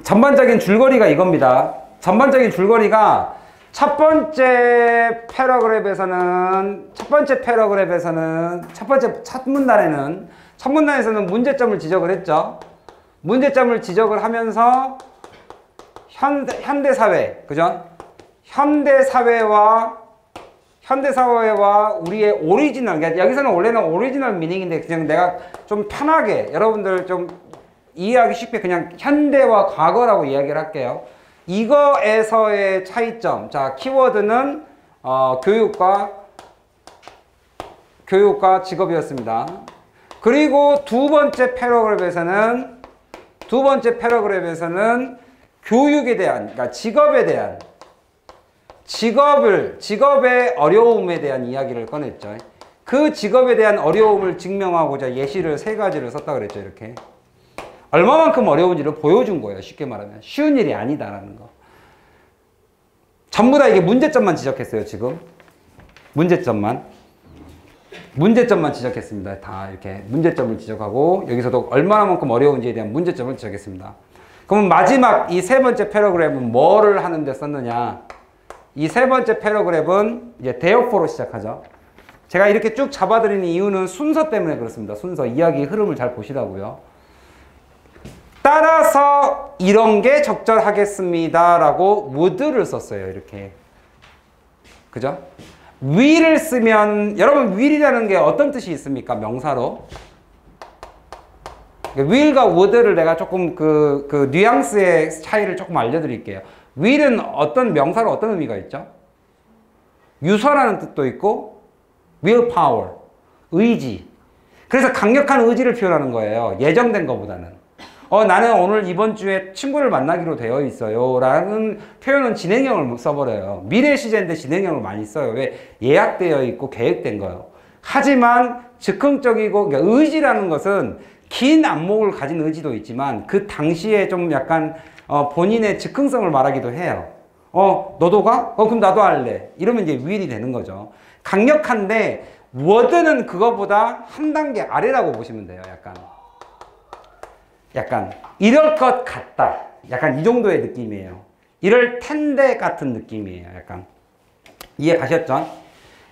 전반적인 줄거리가 이겁니다. 전반적인 줄거리가 첫 번째 문단에서는 문제점을 지적을 했죠. 문제점을 지적을 하면서 현대사회, 그죠? 현대사회와 우리의 오리지널, 그러니까 여기서는 원래는 오리지널 미닝인데 그냥 내가 좀 편하게 여러분들 좀 이해하기 쉽게 그냥 현대와 과거라고 이야기를 할게요. 이거에서의 차이점. 자, 키워드는 교육과 직업이었습니다. 그리고 두 번째 패러그래프에서는 교육에 대한, 그러니까 직업의 어려움에 대한 이야기를 꺼냈죠. 그 직업에 대한 어려움을 증명하고자 예시를 3가지를 썼다 그랬죠. 이렇게. 얼마만큼 어려운지를 보여준 거예요. 쉽게 말하면. 쉬운 일이 아니다라는 거. 전부 다 이게 문제점만 지적했어요. 지금. 문제점만 지적했습니다. 다 이렇게 문제점을 지적하고 여기서도 얼마만큼 어려운지에 대한 문제점을 지적했습니다. 그럼 마지막 이 3번째 패러그래프는 뭐를 하는데 썼느냐? 이 3번째 패러그래프는 이제 therefore로 시작하죠. 제가 이렇게 쭉 잡아드리는 이유는 순서 때문에 그렇습니다. 순서, 이야기 흐름을 잘 보시라고요. 따라서 이런 게 적절하겠습니다 라고 would를 썼어요. 이렇게. 그죠? will을 쓰면, 여러분 will이라는 게 어떤 뜻이 있습니까? 명사로. will과 would를 내가 조금 그 뉘앙스의 차이를 조금 알려드릴게요. will은 어떤 명사로 어떤 의미가 있죠? 유서라는 뜻도 있고 willpower, 의지. 그래서 강력한 의지를 표현하는 거예요. 예정된 것보다는. 나는 오늘 이번 주에 친구를 만나기로 되어 있어요 라는 표현은 진행형을 써버려요. 미래 시제인데 진행형을 많이 써요. 왜? 예약되어 있고 계획된 거예요. 하지만 즉흥적이고, 그러니까 의지라는 것은 긴 안목을 가진 의지도 있지만 그 당시에 좀 약간 본인의 즉흥성을 말하기도 해요. 너도 가? 그럼 나도 할래. 이러면 이제 will이 되는 거죠. 강력한데 word는 그거보다 한 단계 아래라고 보시면 돼요. 약간 이럴 것 같다. 약간 이 정도의 느낌이에요. 이럴 텐데 같은 느낌이에요. 약간 이해 가셨죠?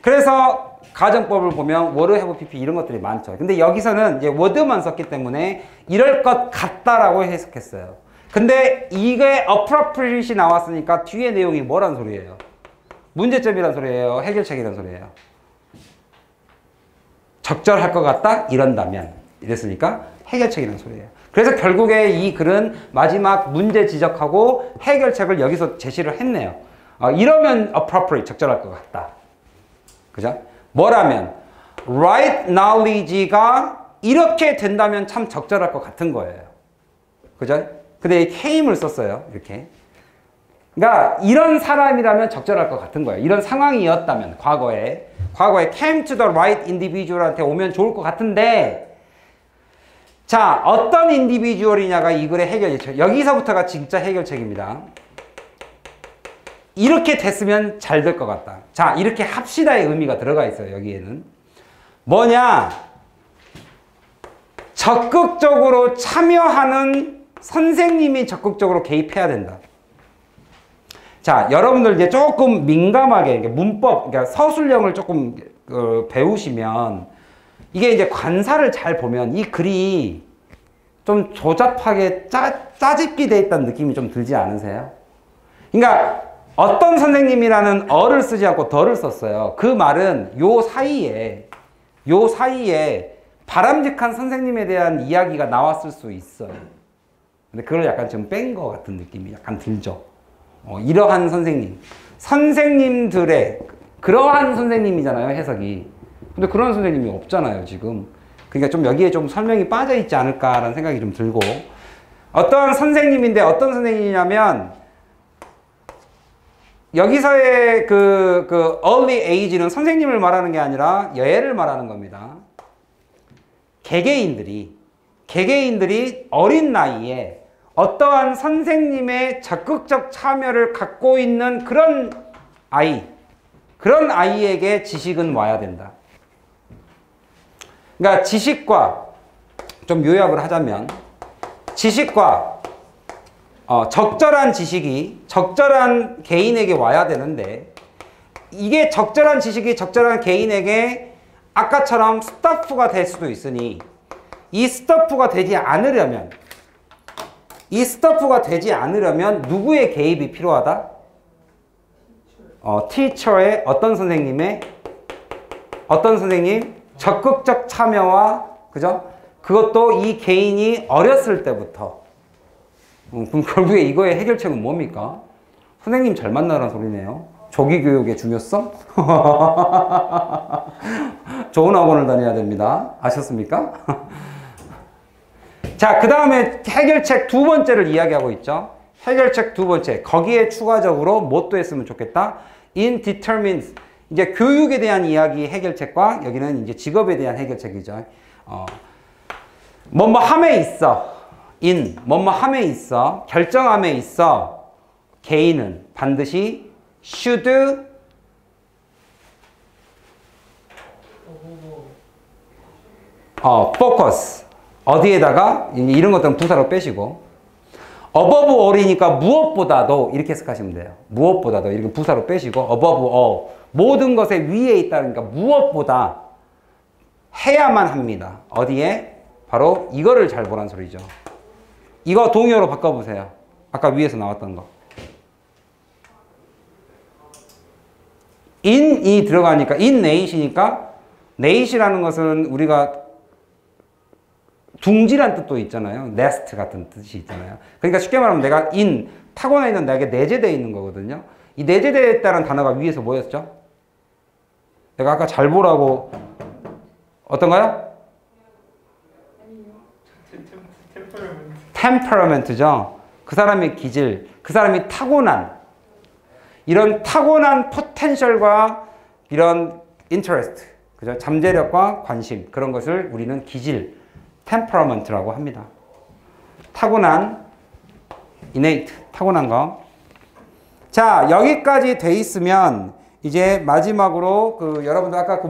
그래서 가정법을 보면 would, have, pp 이런 것들이 많죠. 근데 여기서는 이제 would만 썼기 때문에 이럴 것 같다라고 해석했어요. 근데 이게 appropriate이 나왔으니까 뒤에 내용이 뭐란 소리예요? 문제점이란 소리예요? 해결책이란 소리예요? 적절할 것 같다? 이런다면. 이랬으니까 해결책이란 소리예요. 그래서 결국에 이 글은 마지막 문제 지적하고 해결책을 여기서 제시를 했네요. 이러면 appropriate, 적절할 것 같다. 그죠? 뭐라면 right knowledge가 이렇게 된다면 참 적절할 것 같은 거예요. 그죠? 근데 이 came을 썼어요. 이렇게. 그러니까 이런 사람이라면 적절할 것 같은 거예요. 이런 상황이었다면 과거에 came to the right individual한테 오면 좋을 것 같은데, 자, 어떤 인디비주얼이냐가 이 글의 해결책. 여기서부터가 진짜 해결책입니다. 이렇게 됐으면 잘 될 것 같다. 자, 이렇게 합시다의 의미가 들어가 있어요. 여기에는. 뭐냐? 적극적으로 참여하는 선생님이 적극적으로 개입해야 된다. 자, 여러분들 이제 조금 민감하게 문법, 그러니까 서술형을 조금 배우시면 이게 이제 관사를 잘 보면 이 글이 좀 조잡하게 짜집기 돼 있다는 느낌이 좀 들지 않으세요? 그러니까 어떤 선생님이라는 어를 쓰지 않고 더를 썼어요. 그 말은 요 사이에 바람직한 선생님에 대한 이야기가 나왔을 수 있어요. 근데 그걸 약간 좀 뺀 것 같은 느낌이 약간 들죠. 이러한 선생님들의 그러한 선생님이잖아요, 해석이. 근데 그런 선생님이 없잖아요, 지금. 그러니까 좀 여기에 좀 설명이 빠져 있지 않을까라는 생각이 좀 들고. 어떤 선생님인데 어떤 선생님이냐면 여기서의 그 early age는 선생님을 말하는 게 아니라 여애를 말하는 겁니다. 개개인들이 어린 나이에 어떠한 선생님의 적극적 참여를 갖고 있는 그런 아이에게 지식은 와야 된다. 그러니까 지식과, 좀 요약을 하자면, 지식과 적절한 지식이 적절한 개인에게 와야 되는데 이게 적절한 지식이 적절한 개인에게 아까처럼 스타프가 될 수도 있으니 이 스타프가 되지 않으려면 누구의 개입이 필요하다? 티처의 어떤 선생님? 적극적 참여와 그죠? 그것도 이 개인이 어렸을 때부터 그럼 결국에 이거의 해결책은 뭡니까? 선생님 잘 만나라는 소리네요. 조기 교육의 중요성? 좋은 학원을 다녀야 됩니다. 아셨습니까? 자, 그 다음에 해결책 두 번째를 이야기하고 있죠. 해결책 두 번째. 거기에 추가적으로 뭣도 했으면 좋겠다. indeterminate. 이제 교육에 대한 이야기 해결책과 여기는 이제 직업에 대한 해결책이죠. 뭐뭐함에 있어. 뭐뭐함에 있어. 결정함에 있어. 개인은 반드시 should focus. 어디에다가 이런 것들은 부사로 빼시고 above all이니까 무엇보다도 이렇게 해석하시면 돼요. 무엇보다도 이렇게 부사로 빼시고 above all. 모든 것에 위에 있다니까 무엇보다 해야만 합니다. 어디에? 바로 이거를 잘 보란 소리죠. 이거 동의어로 바꿔보세요. 아까 위에서 나왔던 거. in이 들어가니까 in nate이니까 nate이라는 것은 우리가 둥지란 뜻도 있잖아요. nest 같은 뜻이 있잖아요. 그러니까 쉽게 말하면 내가 타고나 있는 나에게 내재되어 있는 거거든요. 이 내재되어 있다는 단어가 위에서 뭐였죠? 내가 아까 잘 보라고 어떤가요? temperament죠. 그 사람의 기질, 그 사람이 타고난 이런 타고난 포텐셜과 이런 interest, 그죠? 잠재력과 관심 그런 것을 우리는 기질, temperament라고 합니다. 타고난, innate, 타고난 거. 자, 여기까지 돼 있으면 이제 마지막으로 여러분들 아까 그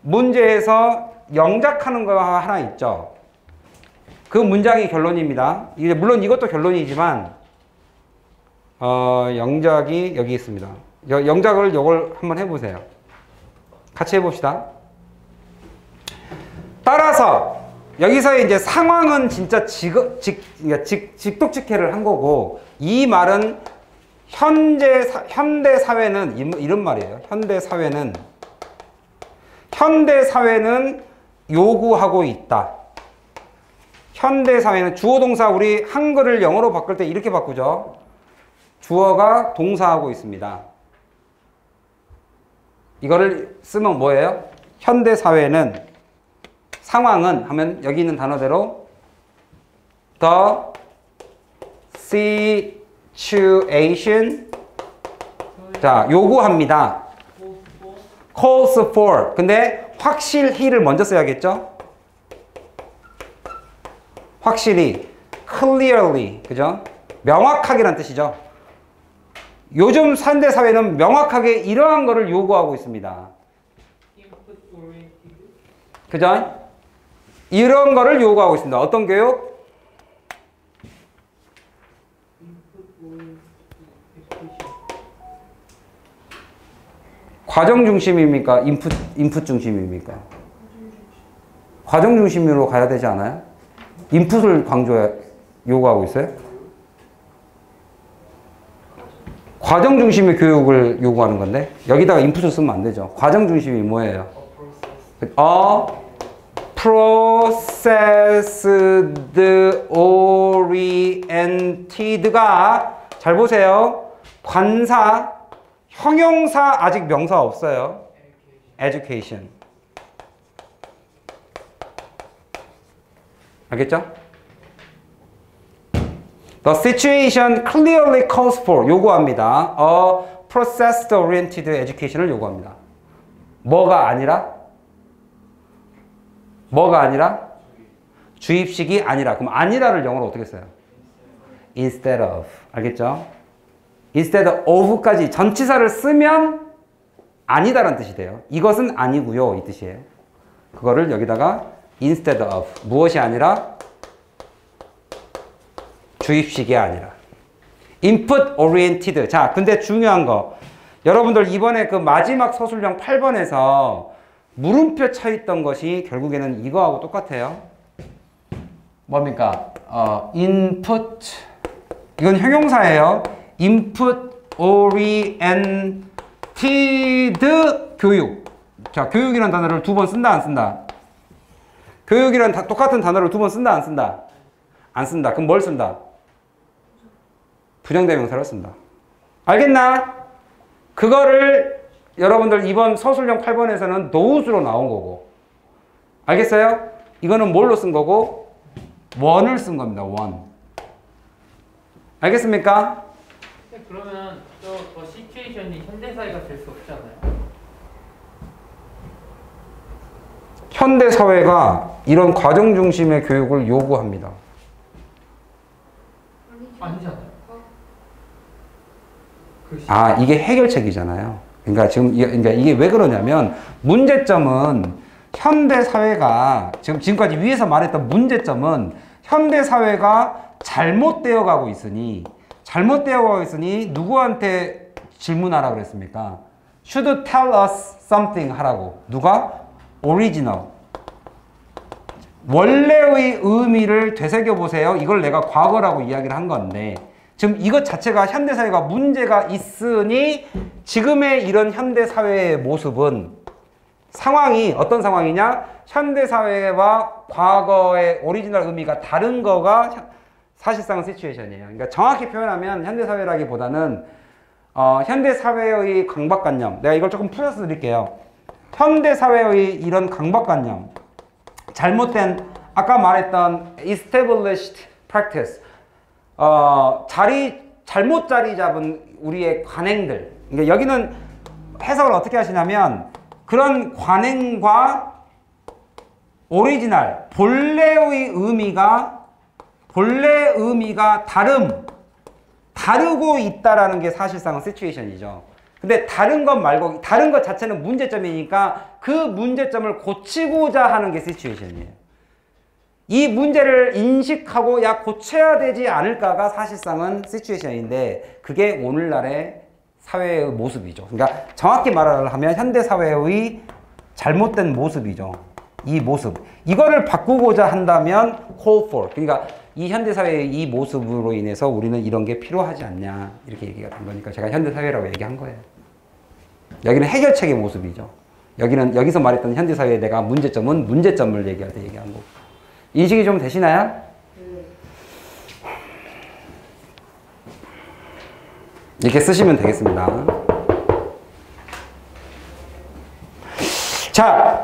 문제에서 영작하는 거 하나 있죠. 그 문장이 결론입니다. 이제 물론 이것도 결론이지만 영작이 여기 있습니다. 영작을 요걸 한번 해보세요. 같이 해봅시다. 따라서 여기서 이제 상황은 진짜 직독직해를 한 거고 이 말은 현대 사회는 이런 말이에요. 현대 사회는 요구하고 있다. 현대 사회는 주어 동사 우리 한글을 영어로 바꿀 때 이렇게 바꾸죠. 주어가 동사하고 있습니다. 이거를 쓰면 뭐예요? 현대 사회는 상황은 하면 여기 있는 단어대로 the situation 자 요구합니다. calls for 근데 확실히를 먼저 써야겠죠? 확실히 clearly 그죠? 명확하게란 뜻이죠. 요즘 현대 사회는 명확하게 이러한 거를 요구하고 있습니다. 그죠? 이런 거를 요구하고 있습니다. 어떤 교육? 과정 중심입니까? 인풋 중심입니까? 과정 중심으로 가야 되지 않아요? 인풋을 요구하고 있어요? 과정 중심의 교육을 요구하는 건데 여기다가 인풋을 쓰면 안 되죠. 과정 중심이 뭐예요? processed oriented가 잘 보세요. 관사, 형용사 아직 명사 없어요. education. 알겠죠? The situation clearly calls for 요구합니다. A process oriented education을 요구합니다. 뭐가 아니라? 주입식이 아니라. 그럼 아니라를 영어로 어떻게 써요? Instead of. 알겠죠? Instead of까지 전치사를 쓰면 아니다라는 뜻이 돼요. 이것은 아니고요. 이 뜻이에요. 그거를 여기다가 instead of. 무엇이 아니라? 주입식이 아니라. input oriented. 자, 근데 중요한 거. 여러분들 이번에 그 마지막 서술형 8번에서 물음표 쳐 있던 것이 결국에는 이거하고 똑같아요. 뭡니까? input. 이건 형용사예요. input oriented 교육. 자, 교육이라는 단어를 2번 쓴다, 안 쓴다? 교육이란 똑같은 단어를 2번 쓴다, 안 쓴다? 안 쓴다. 그럼 뭘 쓴다? 부정대명사를 쓴다. 알겠나? 그거를 여러분들 이번 서술형 8번에서는 노우스로 나온 거고. 알겠어요? 이거는 뭘로 쓴 거고? 원을 쓴 겁니다. 원. 알겠습니까? 그러면 저 시츄에이션이 현대사회가 될 수 없잖아요. 현대사회가 이런 과정 중심의 교육을 요구합니다. 아니잖아요. 아, 이게 해결책이잖아요. 그러니까 그러니까 이게 왜 그러냐면 문제점은 현대사회가 지금까지 위에서 말했던 문제점은 현대사회가 잘못되어 가고 있으니 누구한테 질문하라 그랬습니까? Should tell us something 하라고. 누가? Original. 원래의 의미를 되새겨보세요. 이걸 내가 과거라고 이야기를 한 건데 지금 이것 자체가 현대사회가 문제가 있으니 지금의 이런 현대사회의 모습은 상황이 어떤 상황이냐? 현대사회와 과거의 오리지널 의미가 다른 거가 사실상은 시츄에이션이에요. 그러니까 정확히 표현하면 현대사회라기보다는 현대사회의 강박관념, 내가 이걸 조금 풀어서 드릴게요. 현대사회의 이런 강박관념, 잘못된 아까 말했던 established practice, 잘못 자리 잡은 우리의 관행들. 그러니까 여기는 해석을 어떻게 하시냐면 그런 관행과 오리지널, 본래의 의미가 다르고 있다라는 게 사실상은 시츄에이션이죠. 근데 다른 것 말고 다른 것 자체는 문제점이니까 그 문제점을 고치고자 하는 게 시츄에이션이에요. 이 문제를 인식하고 야 고쳐야 되지 않을까가 사실상은 시츄에이션인데 그게 오늘날의 사회의 모습이죠. 그러니까 정확히 말을 하면 현대사회의 잘못된 모습이죠. 이 모습. 이거를 바꾸고자 한다면 call for. 그러니까 이 현대사회의 이 모습으로 인해서 우리는 이런 게 필요하지 않냐. 이렇게 얘기가 된 거니까 제가 현대사회라고 얘기한 거예요. 여기는 해결책의 모습이죠. 여기서 말했던 현대사회의 내가 문제점은 문제점을 얘기할 때 얘기한 거고. 인식이 좀 되시나요? 이렇게 쓰시면 되겠습니다. 자,